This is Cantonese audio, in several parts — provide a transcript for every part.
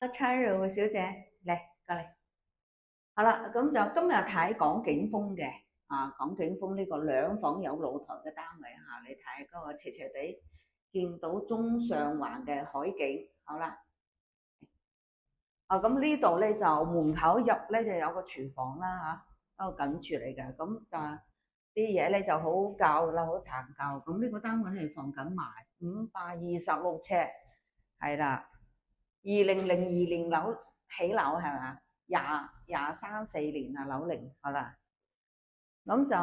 得餐rồi小姐，嚟過嚟。好啦，咁就今日睇港景峰嘅港景峰呢個兩房有露台嘅單位你睇嗰個斜斜地見到中上環嘅海景。好啦，咁呢度咧就門口入咧就有個廚房啦一個緊住嚟嘅，咁啲嘢咧就好舊啦，好殘舊。咁呢個單位係放緊賣526尺，係啦，2002年起樓係嘛？廿三四年啊，樓齡好啦，咁就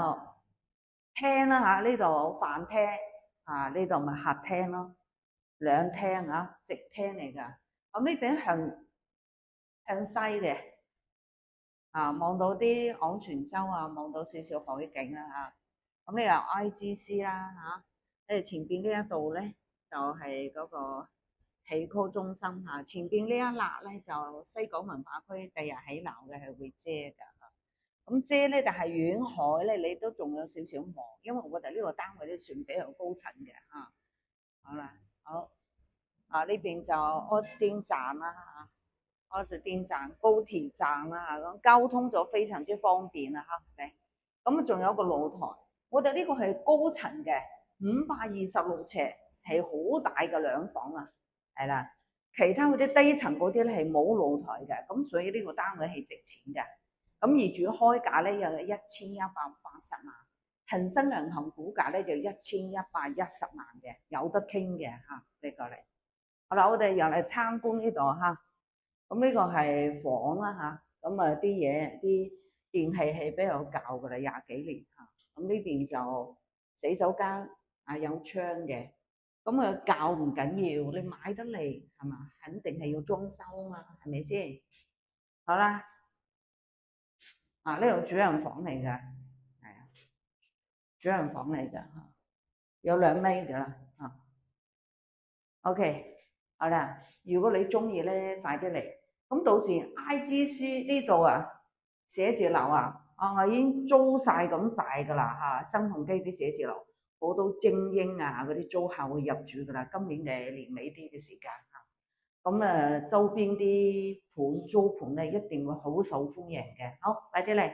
廳啦呢度飯廳呢度咪客廳咯，兩廳直廳嚟㗎。咁呢邊向西嘅望到啲昂船洲望到少少海景啦咁呢個 IGC 啦前邊呢一度咧就係嗰個起 call 中心前邊呢一笪咧就西九文化區第日起樓嘅係會遮㗎。咁遮咧，但係遠海咧，你都仲有少少望，因為我哋呢個單位咧算比較高層嘅好啦，好呢邊就柯士甸站啦柯士甸站高鐵站啦咁交通就非常之方便啦咁仲有個露台，我哋呢個係高層嘅526尺，係好大嘅兩房係啦。其他嗰啲低層嗰啲咧係冇露台嘅，咁所以呢個單位係值錢嘅。咁業主開價咧又係1180萬，恒生銀行估價咧就1110萬嘅，有得傾嘅你過嚟。好啦，我哋又嚟參觀呢度咁呢個係房啦咁啲嘢啲電器係比較舊噶啦，廿幾年咁呢邊就洗手間有窗嘅，咁舊唔緊要，你買得嚟係嘛，肯定係要裝修啊嘛，係咪先？好啦，呢度主人房嚟㗎，係主人房嚟㗎有2米㗎啦OK，好啦，如果你中意咧，快啲嚟。咁到時 IGC 呢度寫字樓我已經租晒咁滯㗎啦新鴻基啲寫字樓好多精英嗰啲租客會入住㗎啦，今年嘅年尾啲嘅時間咁周邊啲租盤咧一定會好受歡迎嘅。好，快啲嚟！